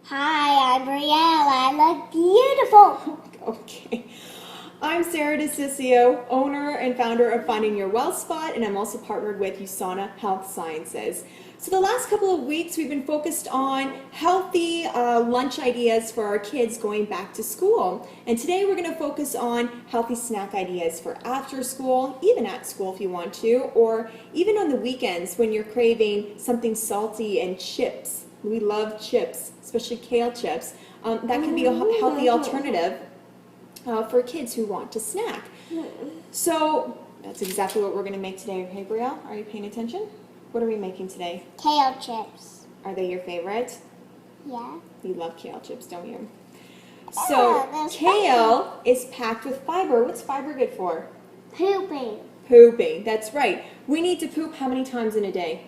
Hi, I'm Brielle. I look beautiful. Okay. I'm Sarah DeCiccio, owner and founder of Finding Your Well Spot, and I'm also partnered with USANA Health Sciences. So the last couple of weeks we've been focused on healthy lunch ideas for our kids going back to school. And today we're going to focus on healthy snack ideas for after school, even at school if you want to, or even on the weekends when you're craving something salty and chips. We love chips, especially kale chips. That can be a healthy alternative for kids who want to snack. So that's exactly what we're going to make today. Hey, Brielle, are you paying attention? What are we making today? Kale chips. Are they your favorite? Yeah. You love kale chips, don't you? Yeah, So they're kale is packed with fiber. What's fiber good for? Pooping. Pooping. That's right. We need to poop how many times in a day?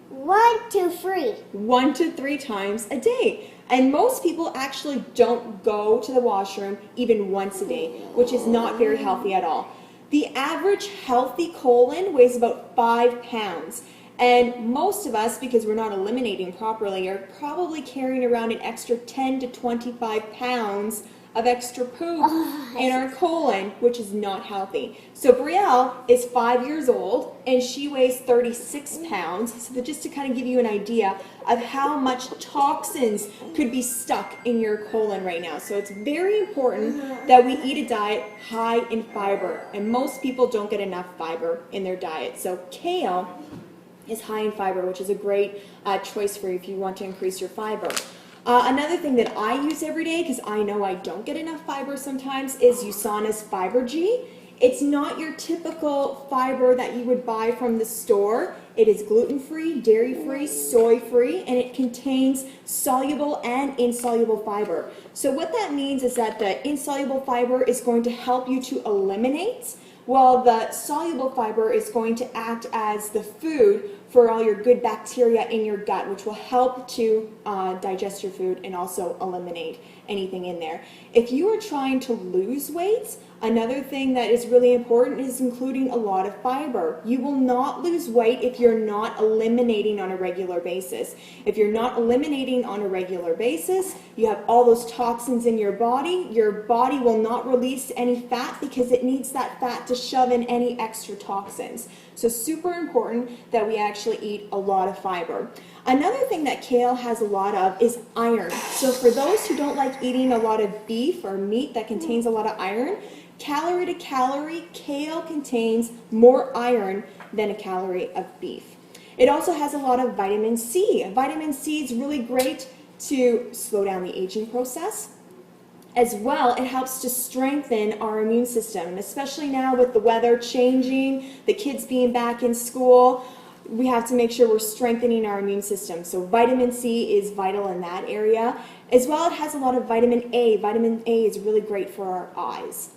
1, 2, 3. 1 to 3 times a day. And most people actually don't go to the washroom even once a day, which is not very healthy at all. The average healthy colon weighs about 5 pounds. And most of us, because we're not eliminating properly, are probably carrying around an extra 10 to 25 pounds of extra poop in our colon, which is not healthy. So Brielle is 5 years old and she weighs 36 pounds. So just to kind of give you an idea of how much toxins could be stuck in your colon right now. So it's very important that we eat a diet high in fiber. And most people don't get enough fiber in their diet. So kale is high in fiber, which is a great choice for you if you want to increase your fiber. Another thing that I use every day, because I know I don't get enough fiber sometimes, is USANA's Fiber G. It's not your typical fiber that you would buy from the store. It is gluten-free, dairy-free, soy-free, and it contains soluble and insoluble fiber. So what that means is that the insoluble fiber is going to help you to eliminate, while the soluble fiber is going to act as the food for all your good bacteria in your gut, which will help to digest your food and also eliminate anything in there. If you are trying to lose weight, another thing that is really important is including a lot of fiber. You will not lose weight if you're not eliminating on a regular basis. If you're not eliminating on a regular basis, you have all those toxins in your body will not release any fat because it needs that fat to shove in any extra toxins. So super important that we actually eat a lot of fiber. Another thing that kale has a lot of is iron. So for those who don't like eating a lot of beef or meat that contains a lot of iron, calorie to calorie, kale contains more iron than a calorie of beef. It also has a lot of vitamin C. Vitamin C is really great to slow down the aging process. As well, it helps to strengthen our immune system, and especially now with the weather changing, the kids being back in school, we have to make sure we're strengthening our immune system. So vitamin C is vital in that area. As well, it has a lot of vitamin A. Vitamin A is really great for our eyes.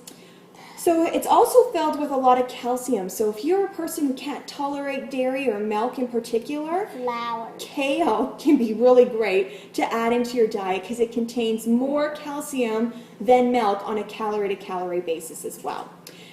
So it's also filled with a lot of calcium. So if you're a person who can't tolerate dairy or milk in particular, Flour. kale can be really great to add into your diet because it contains more calcium than milk on a calorie-to-calorie basis as well.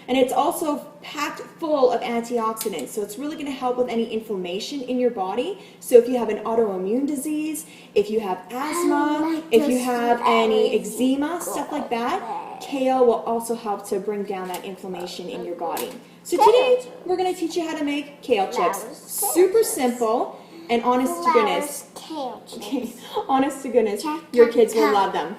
And it's also packed full of antioxidants, so it's really going to help with any inflammation in your body. So if you have an autoimmune disease, if you have asthma, if you have any eczema, stuff like that, kale will also help to bring down that inflammation in your body. So today, we're going to teach you how to make kale chips. Super simple, and honest to goodness, Kale chips. honest to goodness, your kids will love them.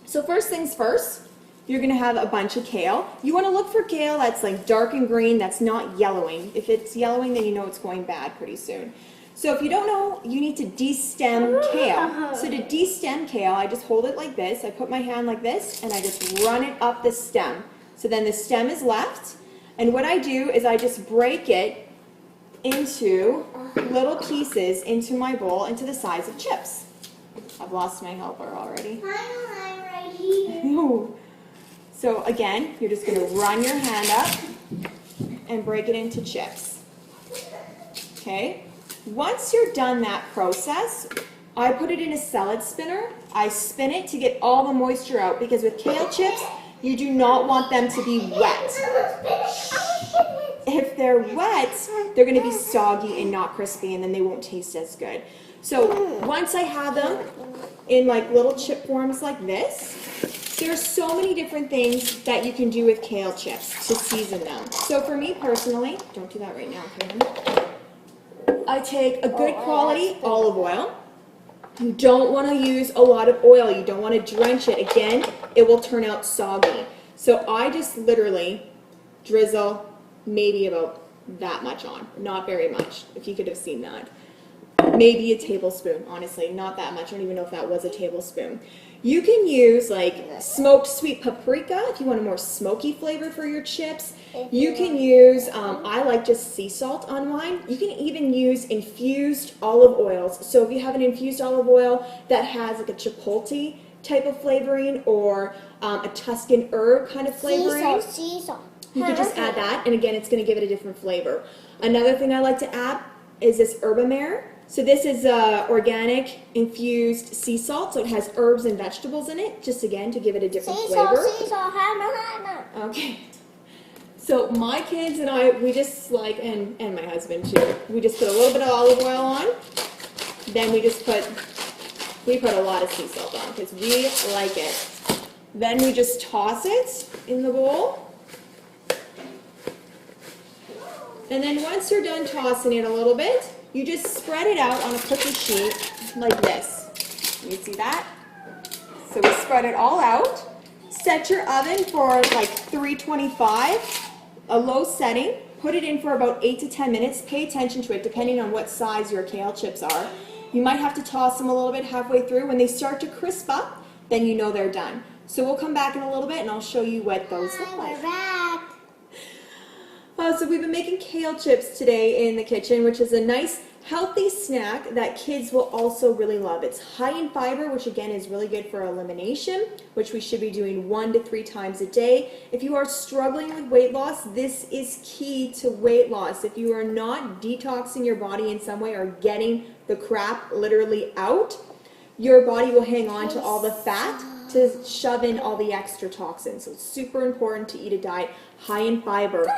So first things first, you're going to have a bunch of kale. You want to look for kale that's like dark and green, that's not yellowing. If it's yellowing, then you know it's going bad pretty soon. So if you don't know, you need to de-stem kale. So to de-stem kale, I just hold it like this. I put my hand like this, and I just run it up the stem. So then the stem is left, and what I do is I just break it into little pieces into my bowl, into the size of chips. I've lost my helper already. I'm right here. No. So again, you're just going to run your hand up and break it into chips. Okay? Once you're done that process, I put it in a salad spinner. I spin it to get all the moisture out because with kale chips, you do not want them to be wet. If they're wet, they're going to be soggy and not crispy, and then they won't taste as good. So once I have them in like little chip forms like this, there's so many different things that you can do with kale chips to season them. So for me personally, don't do that right now, Karen. I take a good quality olive oil. You don't want to use a lot of oil. You don't want to drench it. Again, it will turn out soggy. So I just literally drizzle maybe about that much on. Not very much, if you could have seen that. Maybe a tablespoon, honestly, not that much. I don't even know if that was a tablespoon. You can use like smoked sweet paprika if you want a more smoky flavor for your chips. You can use, I like just sea salt on mine. You can even use infused olive oils. So if you have an infused olive oil that has like a chipotle type of flavoring or a Tuscan herb kind of flavoring, Sea salt. you could just add that, and again, it's going to give it a different flavor. Another thing I like to add is this herbamare. So this is organic infused sea salt, so it has herbs and vegetables in it, just again to give it a different flavor. Sea salt, hammer. Okay. So my kids and I, we just like, and my husband too, we just put a little bit of olive oil on, then we put a lot of sea salt on because we like it. Then we just toss it in the bowl. And then once you're done tossing it a little bit, you just spread it out on a cookie sheet like this. You see that? So we spread it all out. Set your oven for like 325, a low setting. Put it in for about 8 to 10 minutes. Pay attention to it depending on what size your kale chips are. You might have to toss them a little bit halfway through. When they start to crisp up, then you know they're done. So we'll come back in a little bit and I'll show you what those look like. We're back. So we've been making kale chips today in the kitchen, which is a nice healthy snack that kids will also really love. It's high in fiber, which again is really good for elimination, which we should be doing 1 to 3 times a day. If you are struggling with weight loss, this is key to weight loss. If you are not detoxing your body in some way or getting the crap literally out, your body will hang on to all the fat to shove in all the extra toxins. So it's super important to eat a diet high in fiber.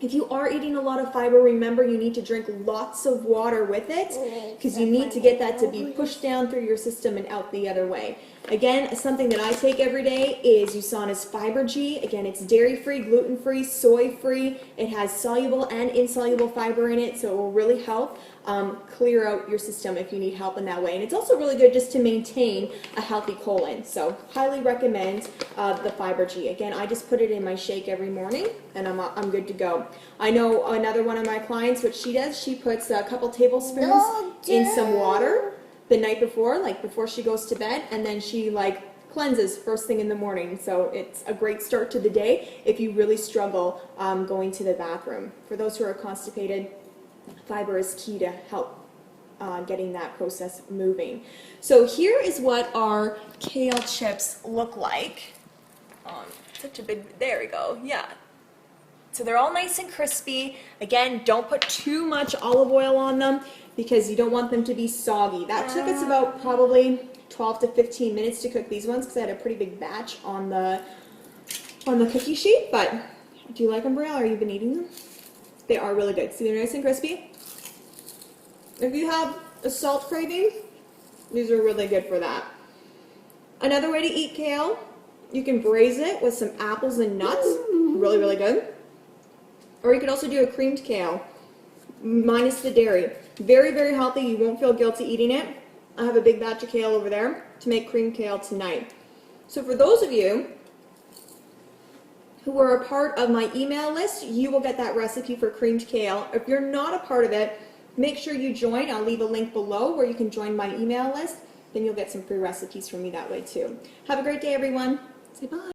If you are eating a lot of fiber, remember you need to drink lots of water with it because you need to get that to be pushed down through your system and out the other way. Again, something that I take every day is USANA's Fiber G. Again, it's dairy-free, gluten-free, soy-free. It has soluble and insoluble fiber in it, so it will really help clear out your system if you need help in that way. And it's also really good just to maintain a healthy colon. So highly recommend the Fiber G. Again, I just put it in my shake every morning and I'm good to go. I know another one of my clients, what she does, she puts a couple tablespoons in some water the night before, like before she goes to bed, and then she like cleanses first thing in the morning. So it's a great start to the day if you really struggle going to the bathroom. For those who are constipated, fiber is key to help getting that process moving. So here is what our kale chips look like. Such a big, there we go, yeah. So they're all nice and crispy. Again, don't put too much olive oil on them because you don't want them to be soggy. That took us about probably 12 to 15 minutes to cook these ones because I had a pretty big batch on the cookie sheet. But do you like them, Brielle? Or you been eating them? They are really good. See, they're nice and crispy. If you have a salt craving, these are really good for that. Another way to eat kale, you can braise it with some apples and nuts. Really, really good. Or you could also do a creamed kale, minus the dairy. Very, very healthy. You won't feel guilty eating it. I have a big batch of kale over there to make creamed kale tonight. So for those of you who are a part of my email list, you will get that recipe for creamed kale. If you're not a part of it, make sure you join. I'll leave a link below where you can join my email list. Then you'll get some free recipes from me that way too. Have a great day, everyone. Say bye.